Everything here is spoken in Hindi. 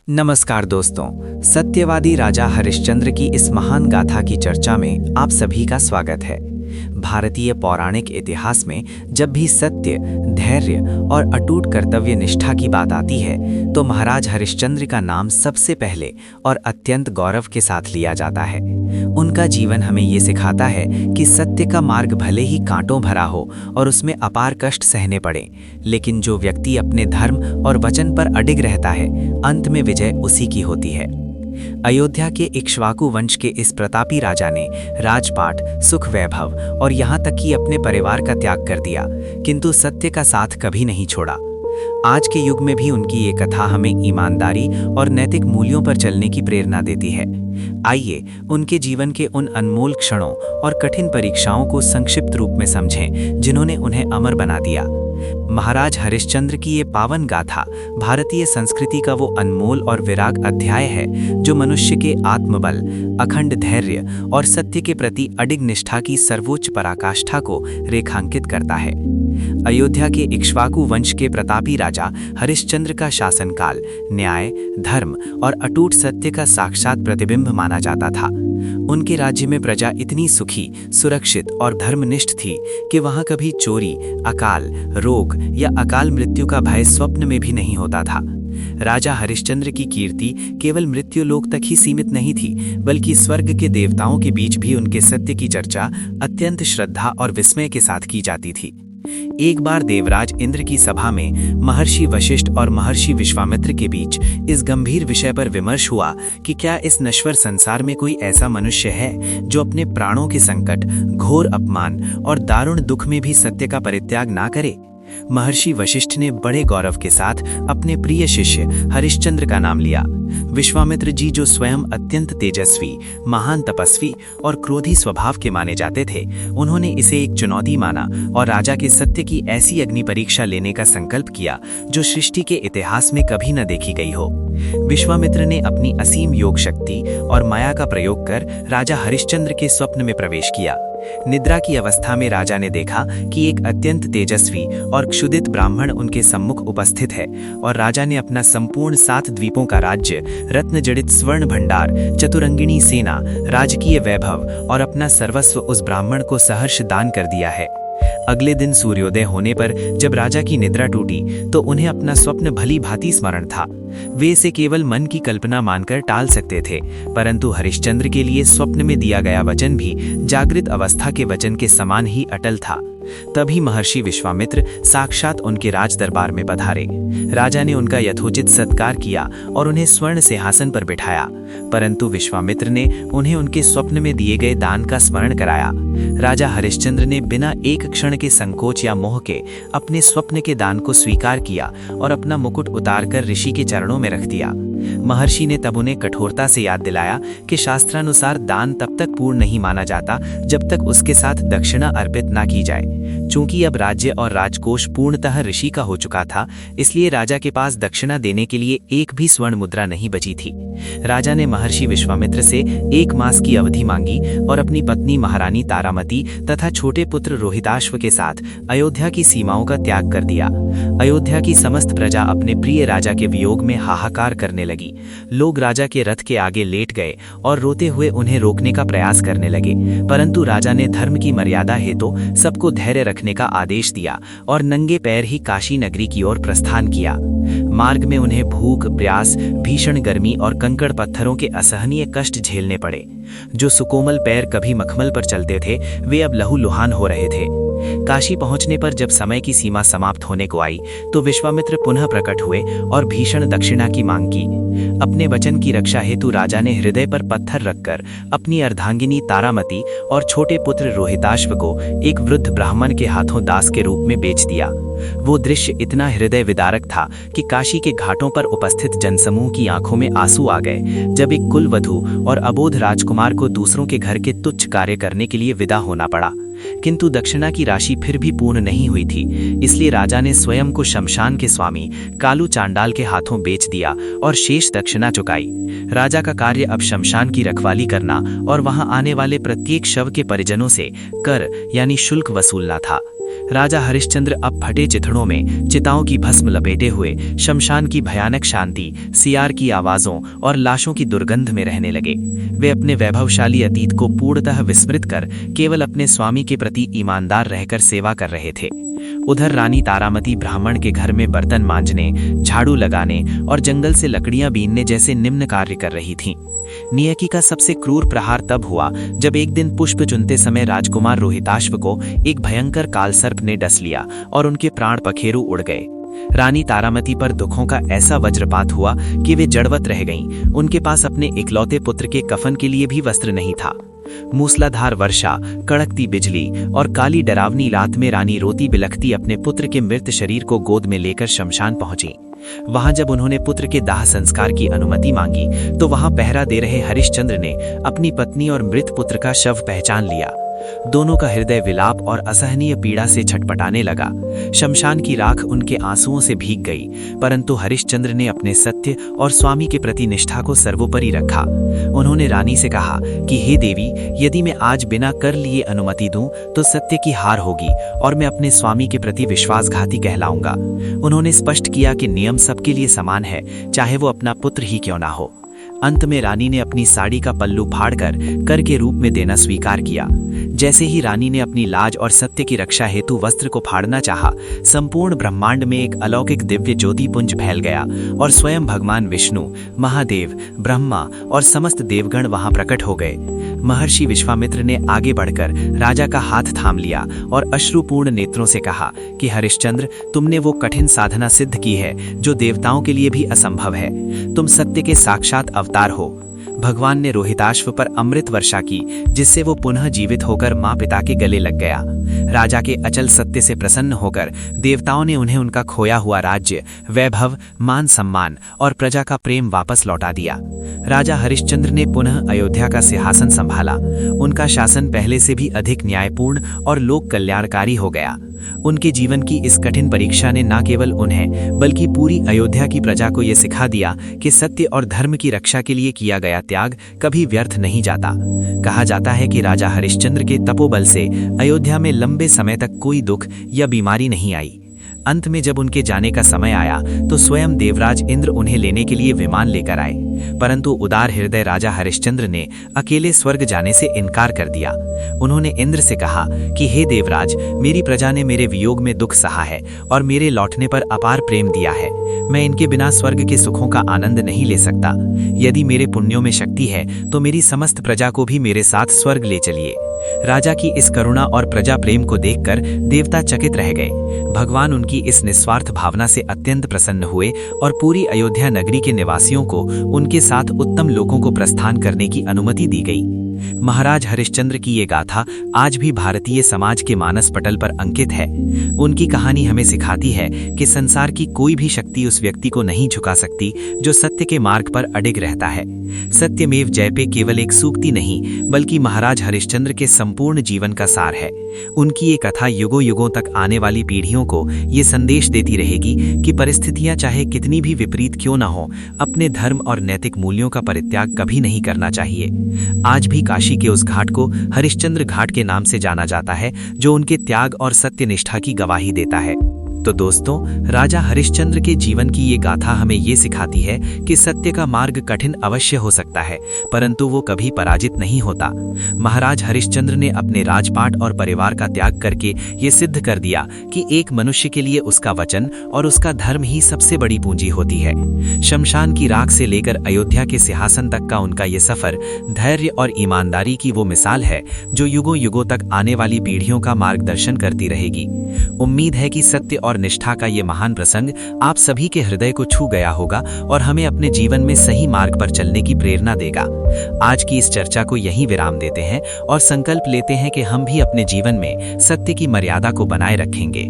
नमस्कार दोस्तों, सत्यवादी राजा हरिश्चंद्र की इस महान गाथा की चर्चा में आप सभी का स्वागत है। भारतीय पौराणिक इतिहास में जब भी सत्य, धैर्य और अटूट कर्तव्य निष्ठा की बात आती है तो महाराज हरिश्चंद्र का नाम सबसे पहले और अत्यंत गौरव के साथ लिया जाता है। उनका जीवन हमें ये सिखाता है कि सत्य का मार्ग भले ही कांटों भरा हो और उसमें अपार कष्ट सहने पड़े, लेकिन जो व्यक्ति अपने धर्म और वचन पर अडिग रहता है, अंत में विजय उसी की होती है। अयोध्या के इक्ष्वाकु वंश के इस प्रतापी राजा ने राजपाट, सुख वैभव और यहाँ तक कि अपने परिवार का त्याग कर दिया, किंतु सत्य का साथ कभी नहीं छोड़ा। आज के युग में भी उनकी ये कथा हमें ईमानदारी और नैतिक मूल्यों पर चलने की प्रेरणा देती है। आइए उनके जीवन के उन अनमोल क्षणों और कठिन परीक्षाओं को संक्षिप्त रूप में समझें, जिन्होंने उन्हें अमर बना दिया। महाराज हरिश्चंद्र की ये पावन गाथा भारतीय संस्कृति का वो अनमोल और विराग अध्याय है जो मनुष्य के आत्मबल, अखंड धैर्य और सत्य के प्रति अडिग निष्ठा की सर्वोच्च पराकाष्ठा को रेखांकित करता है। अयोध्या के इक्ष्वाकु वंश के प्रतापी राजा हरिश्चंद्र का शासनकाल न्याय, धर्म और अटूट सत्य का साक्षात प्रतिबिंब माना जाता था। उनके राज्य में प्रजा इतनी सुखी, सुरक्षित और धर्मनिष्ठ थी कि वहां कभी चोरी, अकाल, रोग या अकाल मृत्यु का भय स्वप्न में भी नहीं होता था। राजा हरिश्चंद्र की कीर्ति केवल मृत्यु लोक तक ही सीमित नहीं थी, बल्कि स्वर्ग के देवताओं के बीच भी उनके सत्य की चर्चा अत्यंत श्रद्धा और विस्मय के साथ की जाती थी। एक बार देवराज इंद्र की सभा में महर्षि वशिष्ठ और महर्षि विश्वामित्र के बीच इस गंभीर विषय पर विमर्श हुआ कि क्या इस नश्वर संसार में कोई ऐसा मनुष्य है जो अपने प्राणों के संकट, घोर अपमान और दारुण दुख में भी सत्य का परित्याग ना करे। महर्षि वशिष्ठ ने बड़े गौरव के साथ अपने प्रिय शिष्य हरिश्चंद्र का नाम लिया। विश्वामित्र जी, जो स्वयं अत्यंत तेजस्वी, महान तपस्वी और क्रोधी स्वभाव के माने जाते थे, उन्होंने इसे एक चुनौती माना और राजा के सत्य की ऐसी अग्नि परीक्षा लेने का संकल्प किया जो सृष्टि के इतिहास में कभी न देखी गई हो। विश्वामित्र ने अपनी असीम योग शक्ति और माया का प्रयोग कर राजा हरिश्चंद्र के स्वप्न में प्रवेश किया। निद्रा की अवस्था में राजा ने देखा कि एक अत्यंत तेजस्वी और क्षुधित ब्राह्मण उनके सम्मुख उपस्थित है और राजा ने अपना संपूर्ण 7 द्वीपों का राज्य, रत्न जड़ित स्वर्ण भंडार, चतुरंगिणी सेना, राजकीय वैभव और अपना सर्वस्व उस ब्राह्मण को सहर्ष दान कर दिया है। अगले दिन सूर्योदय होने पर जब राजा की निद्रा टूटी तो उन्हें अपना स्वप्न भली भांति स्मरण था। वे इसे केवल मन की कल्पना मानकर टाल सकते थे, परंतु हरिश्चंद्र के लिए स्वप्न में दिया गया वचन भी जागृत अवस्था के वचन के समान ही अटल था। तभी महर्षि विश्वामित्र साक्षात उनके राज दरबार में पधारे। राजा ने उनका यथोचित सत्कार किया और उन्हें स्वर्ण सिंहासन पर बिठाया, परंतु विश्वामित्र ने उन्हें उनके स्वप्न में दिए गए दान का स्मरण कराया। राजा हरिश्चंद्र ने बिना एक क्षण के संकोच या मोह के अपने स्वप्न के दान को स्वीकार किया और अपना मुकुट उतारकर ऋषि के चरणों में रख दिया। महर्षि ने तब उन्हें कठोरता से याद दिलाया कि शास्त्रानुसार दान तब तक पूर्ण नहीं माना जाता जब तक उसके साथ दक्षिणा अर्पित ना की जाए। चूंकि अब राज्य और राजकोष पूर्णतः ऋषि का हो चुका था, इसलिए राजा के पास दक्षिणा देने के लिए एक भी स्वर्ण मुद्रा नहीं बची थी। राजा ने महर्षि विश्वामित्र से 1 मास की अवधि मांगी और अपनी पत्नी महारानी तारामती तथा छोटे पुत्र रोहिताश्व के साथ अयोध्या की सीमाओं का त्याग कर दिया। अयोध्या की समस्त प्रजा अपने प्रिय राजा के वियोग में हाहाकार करने लगी। लोग राजा के रथ के आगे लेट गए और रोते हुए उन्हें रोकने का प्रयास करने लगे, परंतु राजा ने धर्म की मर्यादा हेतु सबको धैर्य रखने का आदेश दिया और नंगे पैर ही काशी नगरी की ओर प्रस्थान किया। मार्ग में उन्हें भूख, प्यास, भीषण गर्मी और कंकड़ पत्थरों के असहनीय कष्ट झेलने पड़े। जो सुकोमल पैर कभी मखमल पर चलते थे, वे अब लहूलुहान हो रहे थे। काशी पहुंचने पर जब समय की सीमा समाप्त होने को आई तो विश्वामित्र पुनः प्रकट हुए और भीषण दक्षिणा की मांग की। अपने वचन की रक्षा हेतु राजा ने हृदय पर पत्थर रखकर अपनी अर्धांगिनी तारामती और छोटे पुत्र रोहिताश्व को एक वृद्ध ब्राह्मण के हाथों दास के रूप में बेच दिया। वो दृश्य इतना हृदय विदारक था कि काशी के घाटों पर उपस्थित जनसमूह की आंखों में आंसू आ गए जब एक कुलवधू और अबोध राजकुमार को दूसरों के घर के तुच्छ कार्य करने के लिए विदा होना पड़ा। किंतु दक्षिणा की राशि फिर भी पूर्ण नहीं हुई थी, इसलिए राजा ने स्वयं को शमशान के स्वामी कालू चांडाल के हाथों बेच दिया और शेष दक्षिणा चुकाई। राजा का कार्य अब शमशान की रखवाली करना और वहां आने वाले प्रत्येक शव के परिजनों से कर यानी शुल्क वसूलना था। राजा हरिश्चंद्र अब फटे चिथड़ों में चिताओं की भस्म लपेटे हुए शमशान की भयानक शांति, सियार की आवाजों और लाशों की दुर्गंध में रहने लगे। वे अपने वैभवशाली अतीत को पूर्णतः विस्मृत कर केवल अपने स्वामी के प्रति ईमानदार रहकर सेवा कर रहे थे। उधर रानी तारामती ब्राह्मण के घर में बर्तन मांजने, झाड़ू लगाने और जंगल से लकड़ियां बीनने जैसे निम्न कार्य कर रही थीं। नियति का सबसे क्रूर प्रहार तब हुआ जब एक दिन पुष्प चुनते समय राजकुमार रोहिताश्व को एक भयंकर कालसर्प ने डस लिया और उनके प्राण पखेरु उड़ गए। रानी तारामती पर दुखों का ऐसा वज्रपात हुआ कि वे जड़वत रह गईं। उनके पास अपने इकलौते पुत्र के कफन के लिए भी वस्त्र नहीं था। मूसलाधार वर्षा, कड़कती बिजली और काली डरावनी रात में रानी रोती बिलखती अपने पुत्र के मृत शरीर को गोद में लेकर शमशान पहुंची। वहां जब उन्होंने पुत्र के दाह संस्कार की अनुमति मांगी तो वहां पहरा दे रहे हरिश्चंद्र ने अपनी पत्नी और मृत पुत्र का शव पहचान लिया। दोनों का हृदय विलाप और असहनीय पीड़ा से छटपटाने लगा। शमशान की राख उनके आंसुओं से भीग गई, परंतु हरिश्चंद्र ने अपने सत्य और स्वामी के प्रति निष्ठा को सर्वोपरि रखा। उन्होंने रानी से कहा कि हे देवी, यदि मैं आज बिना कर लिए अनुमति दूं तो सत्य की हार होगी और मैं अपने स्वामी के प्रति विश्वासघाती कहलाऊंगा। उन्होंने स्पष्ट किया कि नियम सबके लिए समान है, चाहे वो अपना पुत्र ही क्यों ना हो। अंत में रानी ने अपनी साड़ी का पल्लू फाड़कर कर के रूप में देना स्वीकार किया। जैसे ही रानी ने अपनी लाज और सत्य की रक्षा हेतु वस्त्र को फाड़ना चाहा, संपूर्ण ब्रह्मांड में एक अलौकिक दिव्य ज्योति पुंज फैल गया और स्वयं भगवान विष्णु, महादेव, ब्रह्मा और समस्त देवगण वहां प्रकट हो गए। महर्षि विश्वामित्र ने आगे बढ़कर राजा का हाथ थाम लिया और अश्रुपूर्ण नेत्रों से कहा कि हरिश्चंद्र, तुमने वो कठिन साधना सिद्ध की है जो देवताओं के लिए भी असंभव है। तुम सत्य के साक्षात अवतार हो। भगवान ने रोहिताश्व पर अमृत वर्षा की, जिससे वो पुनः जीवित होकर माँ पिता के गले लग गया। राजा के अचल सत्य से प्रसन्न होकर देवताओं ने उन्हें उनका खोया हुआ राज्य, वैभव, मान सम्मान और प्रजा का प्रेम वापस लौटा दिया। राजा हरिश्चंद्र ने पुनः अयोध्या का सिंहासन संभाला। उनका शासन पहले से भी अधिक न्यायपूर्ण और लोक कल्याणकारी हो गया। उनके जीवन की इस कठिन परीक्षा ने न केवल उन्हें बल्कि पूरी अयोध्या की प्रजा को यह सिखा दिया कि सत्य और धर्म की रक्षा के लिए किया गया त्याग कभी व्यर्थ नहीं जाता। कहा जाता है कि राजा हरिश्चंद्र के तपोबल से अयोध्या में लंबे समय तक कोई दुख या बीमारी नहीं आई। अंत में जब उनके जाने का समय आया तो स्वयं देवराज इंद्र उन्हें लेने के लिए विमान लेकर आए, परंतु उदार हृदय राजा हरिश्चंद्र ने अकेले स्वर्ग जाने से इनकार कर दिया। उन्होंने इंद्र से कहा कि हे देवराज, मेरी प्रजा ने मेरे वियोग में दुख सहा है और मेरे लौटने पर अपार प्रेम दिया है। मैं इनके बिना स्वर्ग के सुखों का आनंद नहीं ले सकता। यदि मेरे पुण्यों में शक्ति है तो मेरी समस्त प्रजा को भी मेरे साथ स्वर्ग ले चलिए। राजा की इस करुणा और प्रजा प्रेम को देखकर देवता चकित रह गए। भगवान उनकी इस निस्वार्थ भावना से अत्यंत प्रसन्न हुए और पूरी अयोध्या नगरी के निवासियों को उनके साथ उत्तम लोकों को प्रस्थान करने की अनुमति दी गई। महाराज हरिश्चंद्र की ये गाथा आज भी भारतीय समाज के मानस पटल पर अंकित है। उनकी कहानी हमें सिखाती है कि संसार की कोई भी शक्ति उस व्यक्ति को नहीं झुका सकती जो सत्य के मार्ग पर अडिग रहता है। सत्यमेव जयते केवल एक सूक्ति नहीं बल्कि महाराज हरिश्चंद्र के संपूर्ण जीवन का सार है। उनकी ये कथा युगों युगों तक आने वाली पीढ़ियों को ये संदेश देती रहेगी कि परिस्थितियां चाहे कितनी भी विपरीत क्यों न हो, अपने धर्म और नैतिक मूल्यों का परित्याग कभी नहीं करना चाहिए। आज भी काशी के उस घाट को हरिश्चंद्र घाट के नाम से जाना जाता है, जो उनके त्याग और सत्यनिष्ठा की गवाही देता है। तो दोस्तों, राजा हरिश्चंद्र के जीवन की ये गाथा हमें ये सिखाती है कि सत्य का मार्ग कठिन अवश्य हो सकता है, परंतु वो कभी पराजित नहीं होता। महाराज हरिश्चंद्र ने अपने राजपाट और परिवार का त्याग करके ये सिद्ध कर दिया कि एक मनुष्य के लिए उसका वचन और उसका धर्म ही सबसे बड़ी पूंजी होती है। शमशान की राख से लेकर अयोध्या के सिंहासन तक का उनका ये सफर धैर्य और ईमानदारी की वो मिसाल है जो युगों युगों तक आने वाली पीढ़ियों का मार्गदर्शन करती रहेगी। उम्मीद है कि सत्य और निष्ठा का ये महान प्रसंग आप सभी के हृदय को छू गया होगा और हमें अपने जीवन में सही मार्ग पर चलने की प्रेरणा देगा। आज की इस चर्चा को यहीं विराम देते हैं और संकल्प लेते हैं कि हम भी अपने जीवन में सत्य की मर्यादा को बनाए रखेंगे।